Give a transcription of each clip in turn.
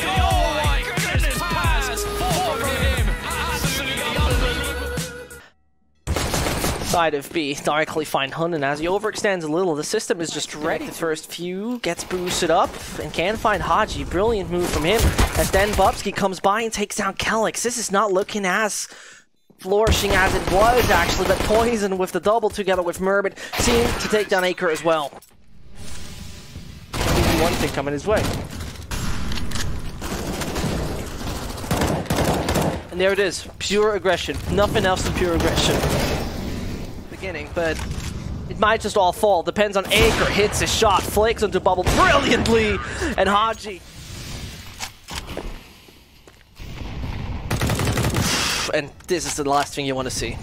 Oh my goodness, pass for him. Side of B, directly find Hunden as he overextends a little. The system is just ready. The first few gets boosted up and can find Haji. Brilliant move from him as then Bubsky comes by and takes down CALYX. This is not looking as flourishing as it was actually, but Poison with the double together with Merbit seem to take down Acre as well. One thing coming his way. And there it is, pure aggression. Nothing else than pure aggression. Beginning, but it might just all fall. Depends on Acre. Hits his shot, flakes into bubble brilliantly, and Haji. And this is the last thing you want to see.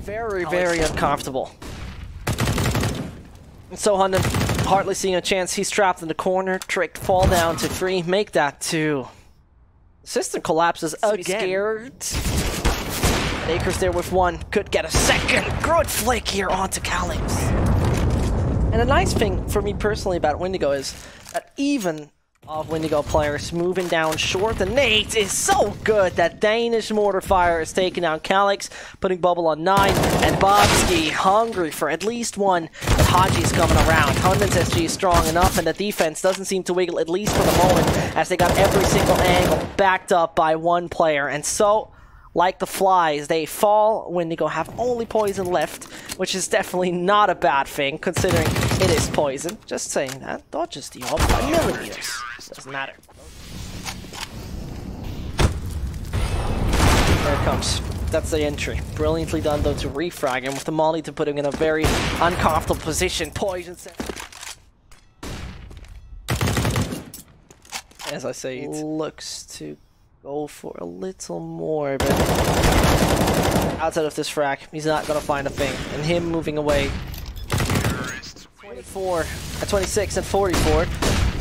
Very, very uncomfortable. And so Hunden hardly seeing a chance. He's trapped in the corner. Tricked, fall down to 3. Make that 2. The system collapses again. Scared. Acre's there with 1. Could get a second. Good flick here onto CALYX. And a nice thing for me personally about Windigo is that even of Windigo players moving down short, the nade is so good that Danish mortar fire is taking down CALYX, putting bubble on 9, and Bobsky hungry for at least 1, but Haji's coming around. Hunden's SG is strong enough, and the defense doesn't seem to wiggle, at least for the moment, as they got every single angle backed up by 1 player. And so, like the flies, they fall. Windigo have only Poison left, which is definitely not a bad thing, considering it is Poison. Just saying that. Dodges the orb by millimeters. Doesn't matter. There it comes. That's the entry. Brilliantly done, though, to refrag him with the molly to put him in a very uncomfortable position. Poison set. As I say, it looks to go for a little more, but outside of this frag, he's not gonna find a thing. And him moving away. 26 and 44.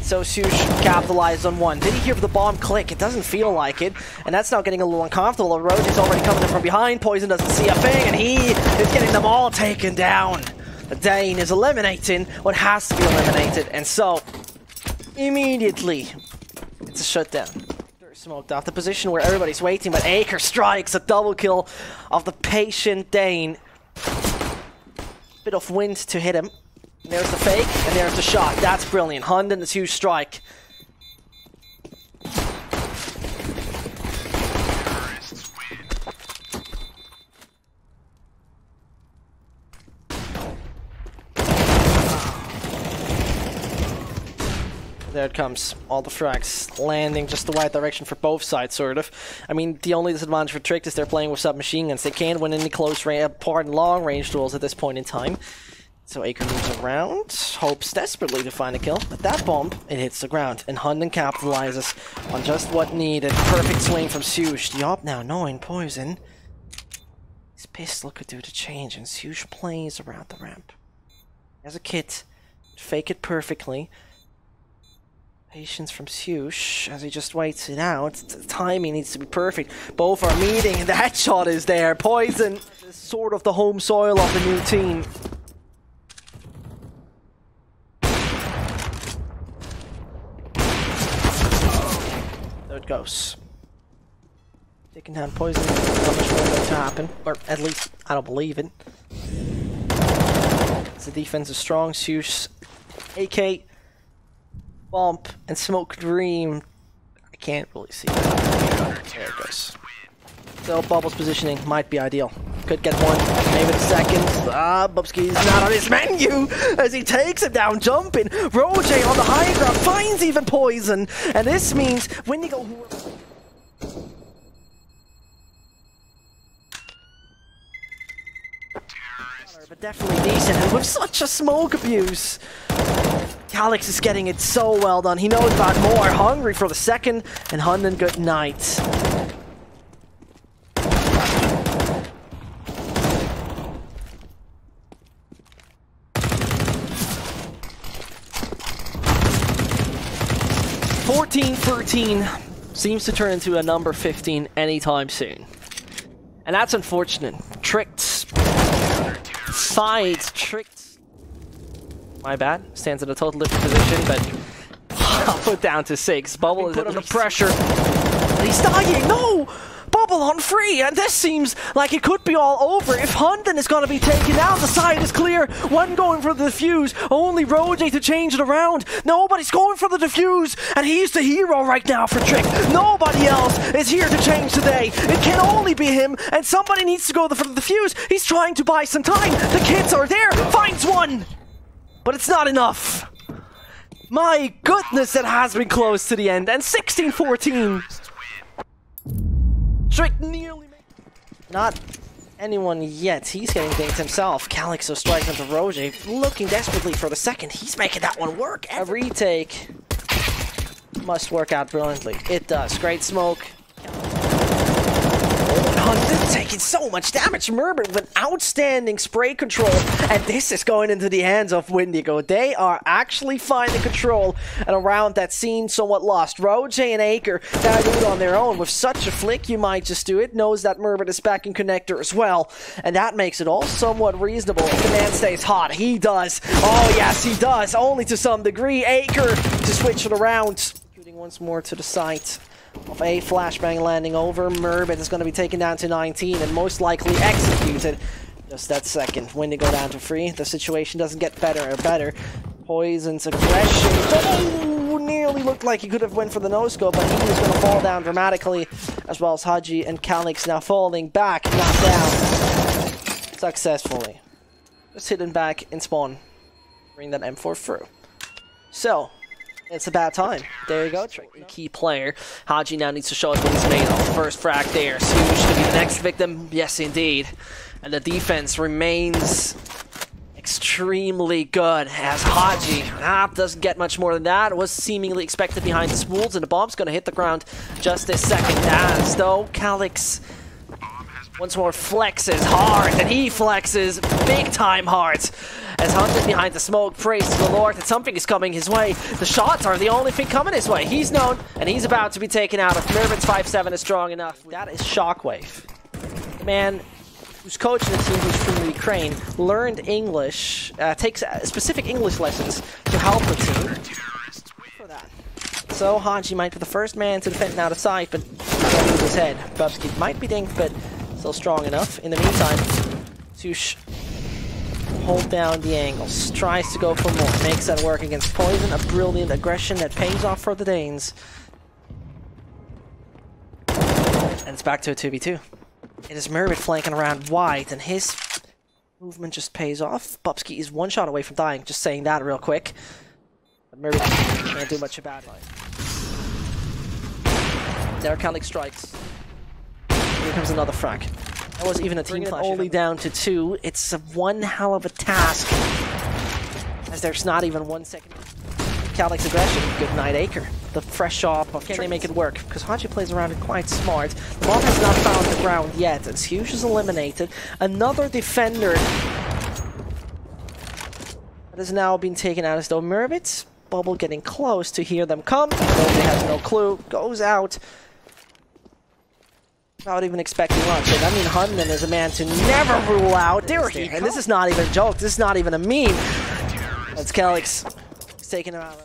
So Sush capitalized on 1. Did he hear the bomb click? It doesn't feel like it. And that's now getting a little uncomfortable. Roach is already coming in from behind. Poison doesn't see a thing, and he is getting them all taken down. The Dane is eliminating what has to be eliminated. And so, immediately, it's a shutdown. Smoked off the position where everybody's waiting, but Acre strikes a double kill of the patient Dane. Bit of wind to hit him. And there's the fake, and there's the shot. That's brilliant. Hunden, this huge strike. There it comes. All the frags landing just the right direction for both sides, sort of. I mean, the only disadvantage for Tricked is they're playing with submachine guns. They can't win any close range, long range duels at this point in time. So Acre moves around, hopes desperately to find a kill, but that bomb, it hits the ground, and Hunden capitalizes on just what needed. Perfect swing from Sush. The op now knowing Poison. His pistol could do the change, and Sush plays around the ramp. He has a kit, fake it perfectly. Patience from Sush as he just waits it out. The timing needs to be perfect. Both are meeting, and the headshot is there. Poison is sort of the home soil of the new team. There it goes. Taking down Poison. Not much more going to happen. Or at least, I don't believe it. The defense is strong. Sush, AK, Bump, and Smoke Dream. I can't really see that. There it goes. So Bubble's positioning might be ideal. Could get 1, maybe the second. Bubsky's not on his menu as he takes him down, jumping. Roche on the high ground finds even Poison, and this means Windigo. But definitely decent, and with such a smoke abuse. CALYX is getting it so well done. He knows about more. Hungry for the second, and Hunden, good night. (14-13) seems to turn into a number 15 anytime soon. And that's unfortunate. Tricked. Sides. Tricked. My bad. Stands in a total different position, but Put down to 6. Bubble is under pressure. He's dying. No! Bubble on 3, and this seems like it could be all over. If Hunden is going to be taken out, the side is clear. One going for the defuse. Only Roje to change it around. Nobody's going for the defuse, and he's the hero right now for Trick. Nobody else is here to change today. It can only be him, and somebody needs to go for the defuse. He's trying to buy some time. The kids are there. Finds one, but it's not enough. My goodness, it has been close to the end, and 16-14. Trick nearly made it. Not anyone yet. He's getting dinked himself. CALYX so strikes into Roje, looking desperately for the second. He's making that one work. A retake must work out brilliantly. It does. Great smoke. Hunden taking so much damage. Merbert with outstanding spray control, and this is going into the hands of Windigo. They are actually finding control and around that scene somewhat lost. Roje and Aker gotta do it on their own. With such a flick, you might just do it. Knows that Merbert is back in connector as well, and that makes it all somewhat reasonable. If the man stays hot, he does. Oh yes, he does. Only to some degree. Aker to switch it around. Shooting once more to the side of a flashbang landing over. Merbert is going to be taken down to 19 and most likely executed just that second. Windigo down to 3. The situation doesn't get better or better. Poison's aggression. Oh, nearly looked like he could have went for the no-scope, but he was going to fall down dramatically, as well as Haji and CALYX now falling back, knocked down successfully. Just hidden back in spawn. Bring that M4 through. So, it's a bad time. There you go, Trick. Key player. Haji now needs to show us what he's made of. First frag there. Sush to be the next victim. Yes, indeed. And the defense remains extremely good as Haji doesn't get much more than that. It was seemingly expected behind the spools, and the bomb's going to hit the ground just this second. As though CALYX once more flexes hard, and he flexes big time hard. As Hunden behind the smoke prays to the Lord that something is coming his way. The shots are the only thing coming his way. He's known, and he's about to be taken out. If Mervin's 5-7 is strong enough, that is Shockwave. The man who's coaching the team, who's from Ukraine, learned English, takes specific English lessons to help the team. For that. So Haji might be the first man to defend out of sight, but don't lose his head. Bubsky might be dinked, but still strong enough. In the meantime, Sush hold down the angles, tries to go for more, makes that work against Poison, a brilliant aggression that pays off for the Danes. And it's back to a 2v2. It is Merbert flanking around wide, and his movement just pays off. Bubsky is one shot away from dying, just saying that real quick. But Merbert can't do much about it. There CALYX strikes. Here comes another frag. That was even a team flash. Only down to 2. It's one hell of a task, as there's not even 1 second. CALYX aggression. Good night, Aker. The fresh off of can they make it work? Because Haji plays around it quite smart. The bomb has not found the ground yet. It's Hughes is eliminated. Another defender that has now been taken out, as though Mervit's bubble getting close to hear them come. He has no clue. Goes out without even expecting much. And I mean, Hunden is a man to never rule out. There he, and this is not even a joke. This is not even a meme. That's CALYX. He's taking him out.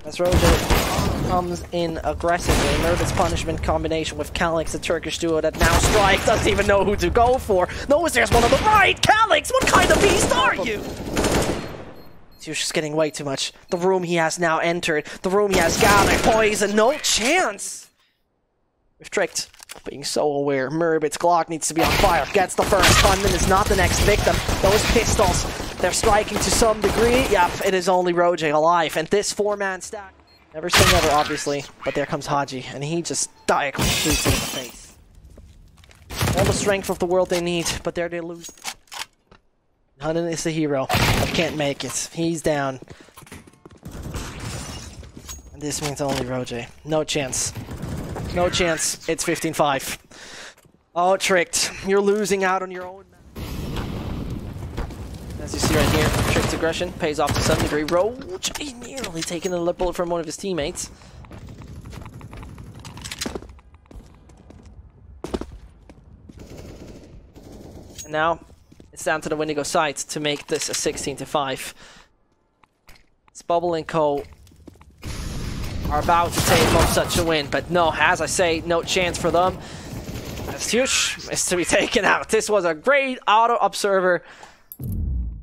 As Roje comes in aggressively. Mervin's punishment combination with CALYX, the Turkish duo that now strikes, doesn't even know who to go for. Knows there's one on the right. CALYX, what kind of beast are you? He's just getting way too much. The room he has now entered. The room he has gathered. Poison, no chance. We've tricked. Being so aware. Merbit's Glock needs to be on fire. Gets the first. Hunden is not the next victim. Those pistols, they're striking to some degree. Yep, it is only Roje alive. And this 4-man stack. Never say never, obviously. But there comes Haji. And he just diagonally shoots it in the face. All the strength of the world they need. But there they lose. Hunden is the hero. I can't make it. He's down. And this means only Roje. No chance. No chance. It's 15-5. Oh, tricked. You're losing out on your own. As you see right here, Tricked's aggression pays off to some degree. Roje nearly taking a bullet from one of his teammates. And now it's down to the Windigo side to make this a 16-5. It's Bubble and Co. are about to take home such a win, but no, as I say, no chance for them. As Huge is to be taken out. This was a great auto observer